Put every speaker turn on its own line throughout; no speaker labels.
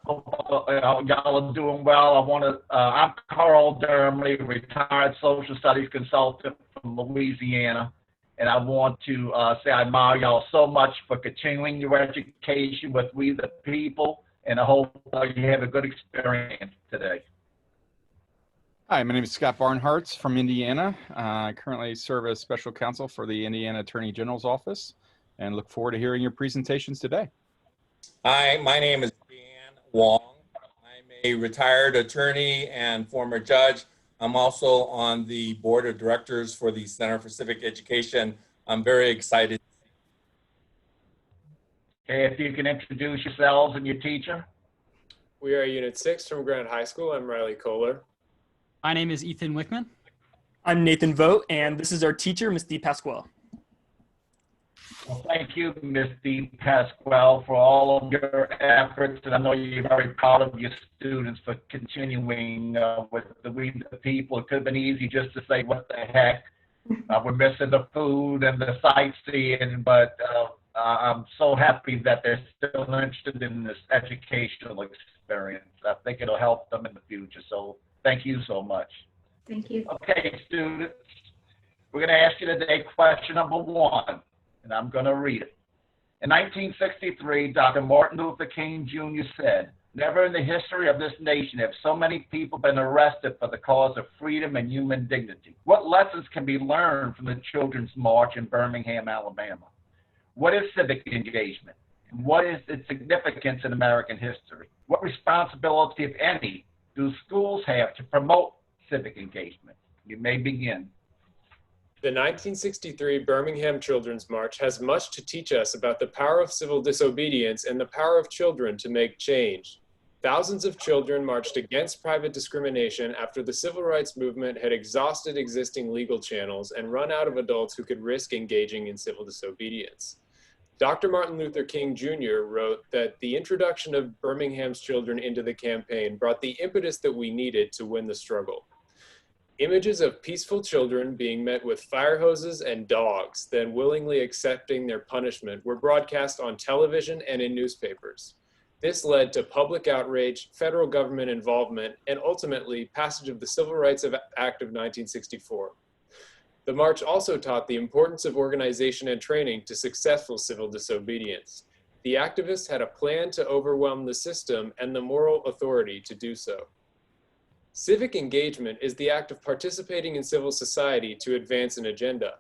Hope y'all are doing well. I'm Carl Dermley, retired social studies consultant from Louisiana, and I want to say I admire y'all so much for continuing your education with We the People, and I hope you have a good experience today.
Hi, my name is Scott Barnhart from Indiana. I currently serve as special counsel for the Indiana Attorney General's office and look forward to hearing your presentations today.
Hi, my name is Wong. I'm a retired attorney and former judge. I'm also on the board of directors for the Center for Civic Education. I'm very excited.
Okay, if you can introduce yourselves and your teacher.
We are Unit 6 from Granite High School. I'm Riley Kohler.
My name is Ethan Wickman.
I'm Nathan Vogt, and this is our teacher, Ms. Dee Pasquale.
Well, thank you, Ms. Dee Pasquale, for all of your efforts, and I know you're very proud of your students for continuing with the We the People. It could have been easy just to say, what the heck, we're missing the food and the sightseeing, but I'm so happy that they're still interested in this educational experience. I think it'll help them in the future, so thank you so much.
Thank you.
Okay, students, we're going to ask you today question number 1. And I'm going to read it. In 1963, Dr. Martin Luther King Jr. said, "Never in the history of this nation have so many people been arrested for the cause of freedom and human dignity. What lessons can be learned from the Children's March in Birmingham, Alabama? What is civic engagement? And what is its significance in American history? What responsibility, if any, do schools have to promote civic engagement?" You may begin.
The 1963 Birmingham Children's March has much to teach us about the power of civil disobedience and the power of children to make change. Thousands of children marched against private discrimination after the civil rights movement had exhausted existing legal channels and run out of adults who could risk engaging in civil disobedience. Dr. Martin Luther King Jr. wrote that the introduction of Birmingham's children into the campaign brought the impetus that we needed to win the struggle. Images of peaceful children being met with fire hoses and dogs, then willingly accepting their punishment, were broadcast on television and in newspapers. This led to public outrage, federal government involvement, and ultimately passage of the Civil Rights Act of 1964. The march also taught the importance of organization and training to successful civil disobedience. The activists had a plan to overwhelm the system and the moral authority to do so. Civic engagement is the act of participating in civil society to advance an agenda.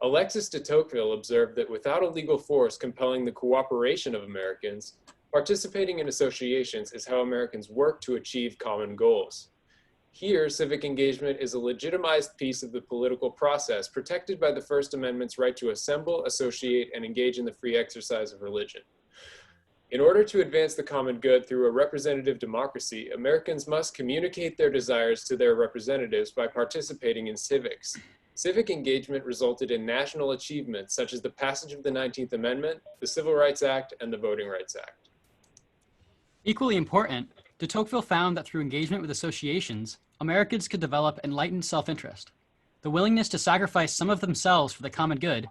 Alexis de Tocqueville observed that without a legal force compelling the cooperation of Americans, participating in associations is how Americans work to achieve common goals. Here, civic engagement is a legitimized piece of the political process protected by the First Amendment's right to assemble, associate, and engage in the free exercise of religion. In order to advance the common good through a representative democracy, Americans must communicate their desires to their representatives by participating in civics. Civic engagement resulted in national achievements such as the passage of the 19th Amendment, the Civil Rights Act, and the Voting Rights Act.
Equally important, de Tocqueville found that through engagement with associations, Americans could develop enlightened self-interest, the willingness to sacrifice some of themselves for the common good,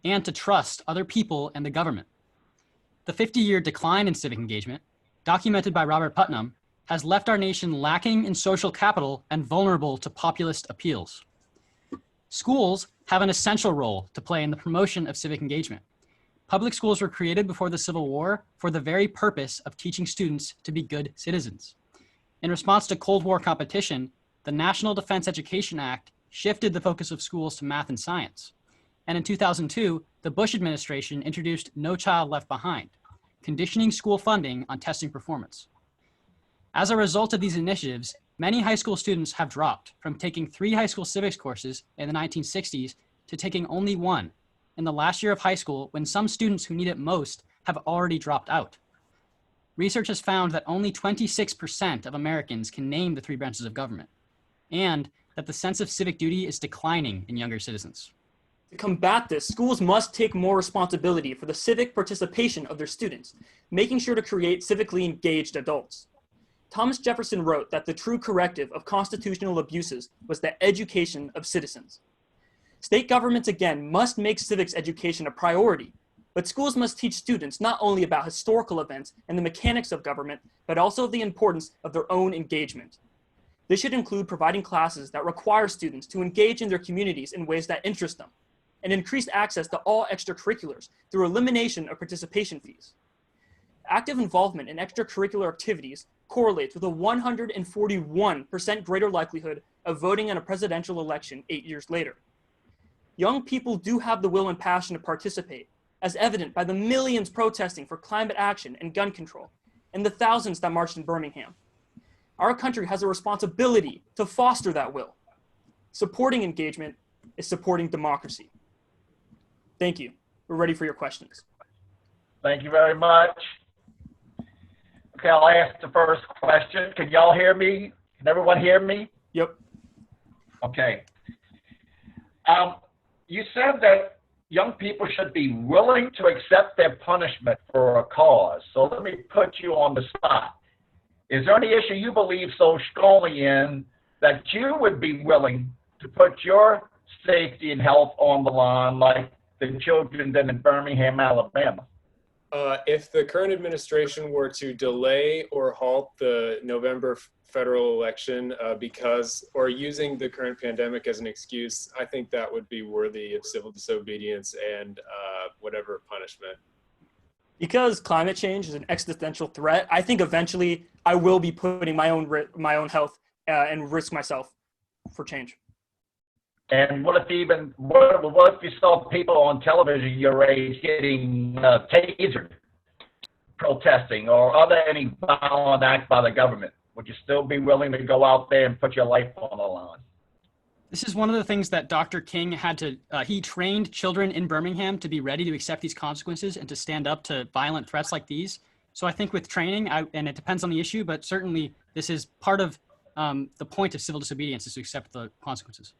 and to trust other people and the government. The 50-year decline in civic engagement, documented by Robert Putnam, has left our nation lacking in social capital and vulnerable to populist appeals. Schools have an essential role to play in the promotion of civic engagement. Public schools were created before the Civil War for the very purpose of teaching students to be good citizens. In response to Cold War competition, the National Defense Education Act shifted the focus of schools to math and science. And in 2002, the Bush administration introduced No Child Left Behind, conditioning school funding on testing performance. As a result of these initiatives, many high school students have dropped from taking 3 high school civics courses in the 1960s to taking only 1 in the last year of high school, when some students who need it most have already dropped out. Research has found that only 26% of Americans can name the 3 branches of government, and that the sense of civic duty is declining in younger citizens.
To combat this, schools must take more responsibility for the civic participation of their students, making sure to create civically engaged adults. Thomas Jefferson wrote that the true corrective of constitutional abuses was the education of citizens. State governments, again, must make civics education a priority. But schools must teach students not only about historical events and the mechanics of government, but also the importance of their own engagement. This should include providing classes that require students to engage in their communities in ways that interest them, and increased access to all extracurriculars through elimination of participation fees. Active involvement in extracurricular activities correlates with a 141% greater likelihood of voting in a presidential election 8 years later. Young people do have the will and passion to participate, as evident by the millions protesting for climate action and gun control, and the thousands that marched in Birmingham. Our country has a responsibility to foster that will. Supporting engagement is supporting democracy. Thank you. We're ready for your questions.
Thank you very much. Okay, I'll ask the first question. Can y'all hear me? Can everyone hear me?
Yep.
Okay. You said that young people should be willing to accept their punishment for a cause. So let me put you on the spot. Is there any issue you believe so strongly in that you would be willing to put your safety and health on the line like the children did in Birmingham, Alabama?
If the current administration were to delay or halt the November federal election or using the current pandemic as an excuse, I think that would be worthy of civil disobedience and whatever punishment.
Because climate change is an existential threat, I think eventually I will be putting my own health and risk myself for change.
And what if you saw people on television your age getting tasered, protesting, or are there any violent acts by the government? Would you still be willing to go out there and put your life on the line?
This is one of the things that Dr. King had to, he trained children in Birmingham to be ready to accept these consequences and to stand up to violent threats like these. So I think with training, and it depends on the issue, but certainly this is part of the point of civil disobedience is to accept the consequences.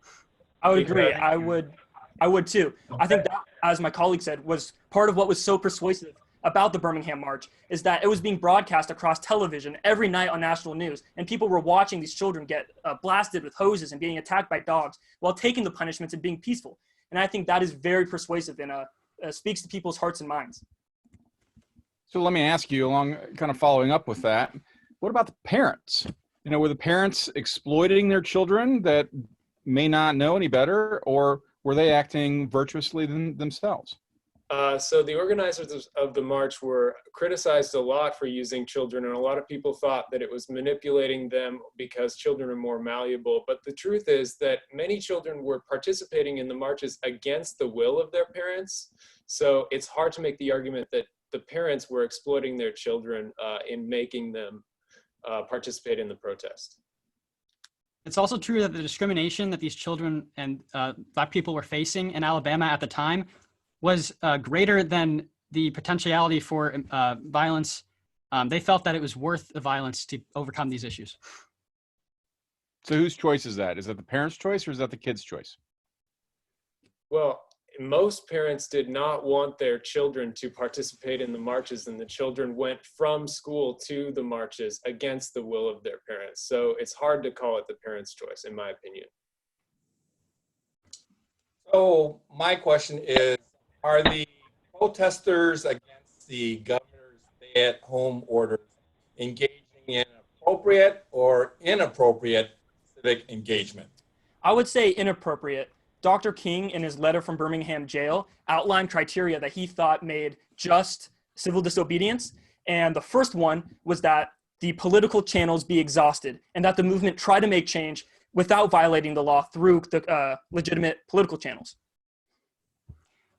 I would agree. I would too. I think that, as my colleague said, was part of what was so persuasive about the Birmingham March, is that it was being broadcast across television every night on national news, and people were watching these children get blasted with hoses and being attacked by dogs while taking the punishments and being peaceful. And I think that is very persuasive and speaks to people's hearts and minds.
So let me ask you, kind of following up with that, what about the parents? Were the parents exploiting their children that may not know any better, or were they acting virtuously themselves?
So the organizers of the march were criticized a lot for using children, and a lot of people thought that it was manipulating them because children are more malleable. But the truth is that many children were participating in the marches against the will of their parents. So it's hard to make the argument that the parents were exploiting their children in making them participate in the protest.
It's also true that the discrimination that these children and Black people were facing in Alabama at the time was greater than the potentiality for violence. They felt that it was worth the violence to overcome these issues.
So whose choice is that? Is that the parents' choice or is that the kids' choice?
Well, most parents did not want their children to participate in the marches, and the children went from school to the marches against the will of their parents. So it's hard to call it the parents' choice, in my opinion.
So my question is, are the protesters against the governor's stay-at-home orders engaging in appropriate or inappropriate civic engagement?
I would say inappropriate. Dr. King, in his letter from Birmingham jail, outlined criteria that he thought made just civil disobedience. And the first one was that the political channels be exhausted and that the movement try to make change without violating the law through the legitimate political channels.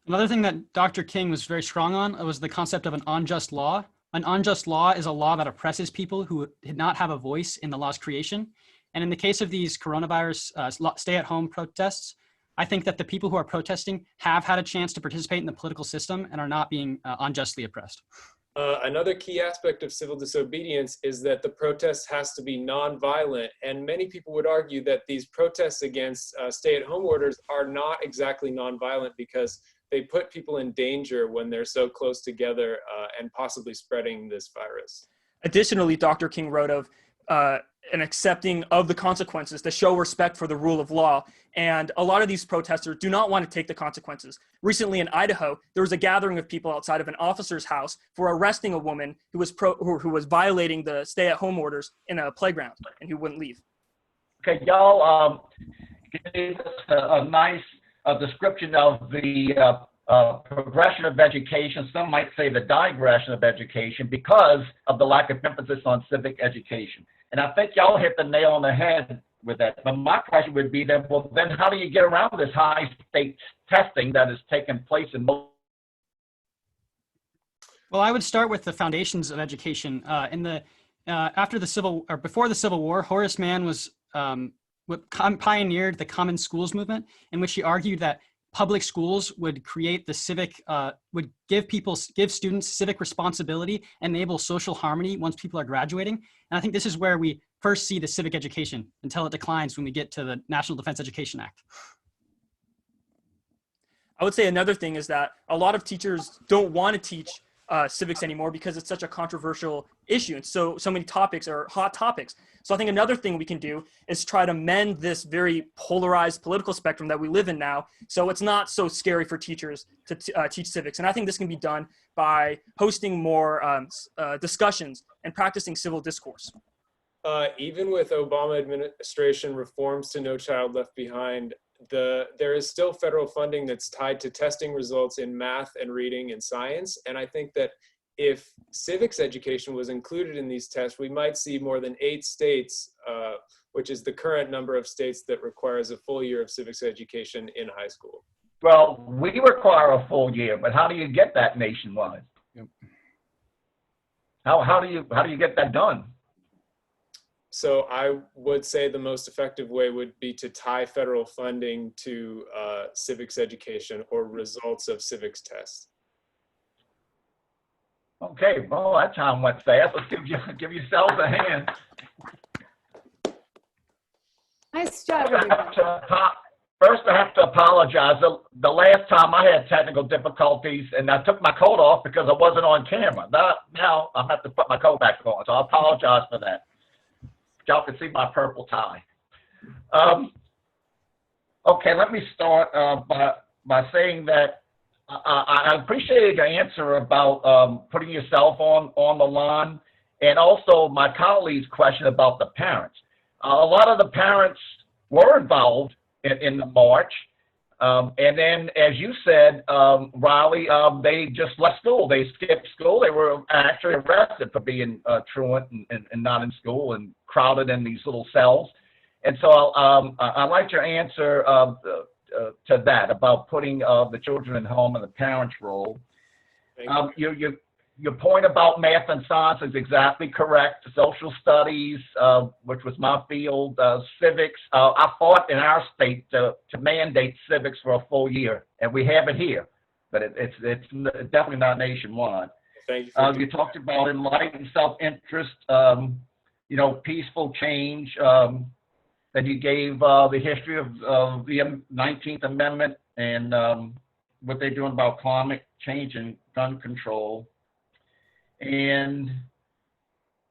Another thing that Dr. King was very strong on was the concept of an unjust law. An unjust law is a law that oppresses people who did not have a voice in the law's creation. And in the case of these coronavirus stay-at-home protests, I think that the people who are protesting have had a chance to participate in the political system and are not being unjustly oppressed.
Another key aspect of civil disobedience is that the protest has to be nonviolent, and many people would argue that these protests against stay-at-home orders are not exactly nonviolent because they put people in danger when they're so close together and possibly spreading this virus.
Additionally, Dr. King wrote of and accepting of the consequences, to show respect for the rule of law. And a lot of these protesters do not want to take the consequences. Recently in Idaho, there was a gathering of people outside of an officer's house for arresting a woman who was violating the stay-at-home orders in a playground and who wouldn't leave.
Okay, y'all gave us a nice description of the progression of education. Some might say the digression of education because of the lack of emphasis on civic education. And I think y'all hit the nail on the head with that. But my question would be then, well, then how do you get around this high stakes testing that is taking place in most?
Well, I would start with the foundations of education. After the before the Civil War, Horace Mann was pioneered the Common Schools movement, in which he argued that public schools would create the would give students civic responsibility, enable social harmony once people are graduating. And I think this is where we first see the civic education until it declines when we get to the National Defense Education Act.
I would say another thing is that a lot of teachers don't want to teach civics anymore because it's such a controversial issue. And so many topics are hot topics. So I think another thing we can do is try to mend this very polarized political spectrum that we live in now, so it's not so scary for teachers to teach civics. And I think this can be done by hosting more discussions and practicing civil discourse.
Even with Obama administration reforms to No Child Left Behind, there is still federal funding that's tied to testing results in math and reading and science. And I think that if civics education was included in these tests, we might see more than 8 states, which is the current number of states that requires a full year of civics education in high school.
Well, we require a full year, but how do you get that nationwide?
Yep.
How do you get that done?
So I would say the most effective way would be to tie federal funding to civics education or results of civics tests.
Okay, well, that time went fast. Let's give yourselves a hand.
Nice job, everybody.
First, I have to apologize. The last time I had technical difficulties, and I took my coat off because I wasn't on camera. Now I have to put my coat back on, so I apologize for that. Y'all can see my purple tie. Okay, let me start by saying that I appreciated your answer about putting yourself on the line, and also my colleague's question about the parents. A lot of the parents were involved in the march, and then, as you said, Riley, they just left school. They skipped school. They were actually arrested for being truant and not in school and crowded in these little cells. And so I liked your answer to that about putting the children at home and the parents' role. Your point about math and science is exactly correct. Social studies, which was my field, civics. I fought in our state to mandate civics for a full year, and we have it here, but it's definitely not nationwide.
Thank you.
You talked about enlightened self-interest, peaceful change. That you gave the history of the 19th Amendment and what they're doing about climate change and gun control. And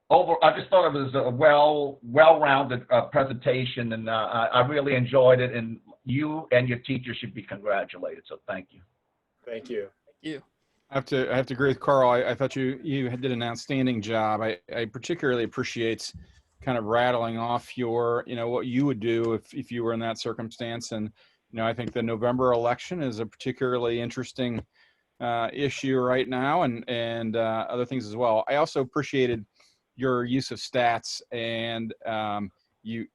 I just thought it was a well-rounded presentation, and I really enjoyed it. And you and your teacher should be congratulated. So thank you.
Thank you.
Thank you.
I have to agree with Carl. I thought you did an outstanding job. I particularly appreciate kind of rattling off your, what you would do if you were in that circumstance. And, I think the November election is a particularly interesting issue right now, and other things as well. I also appreciated your use of stats, and you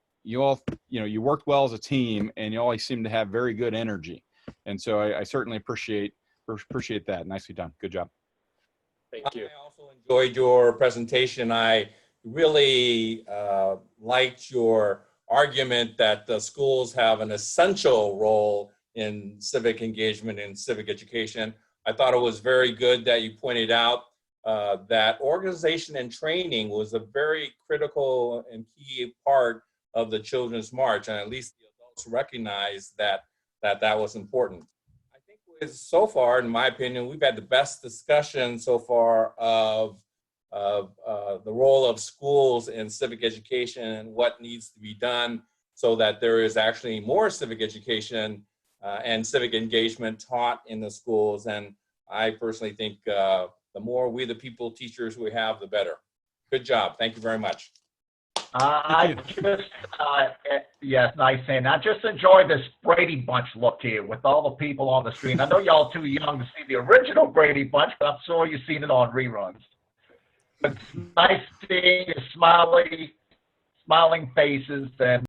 all, you worked well as a team, and you always seem to have very good energy. And so I certainly appreciate that. Nicely done. Good job.
Thank you.
I also enjoyed your presentation. I really liked your argument that the schools have an essential role in civic engagement and civic education. I thought it was very good that you pointed out that organization and training was a very critical and key part of the Children's March, and at least the adults recognized that was important. I think so far, in my opinion, we've had the best discussion so far of the role of schools in civic education and what needs to be done so that there is actually more civic education and civic engagement taught in the schools. And I personally think the more we, the people, teachers we have, the better. Good job. Thank you very much.
Yes, nice saying. I just enjoy this Brady Bunch look here with all the people on the screen. I know y'all too young to see the original Brady Bunch, but I'm sure you've seen it on reruns. It's nice seeing your smiling faces and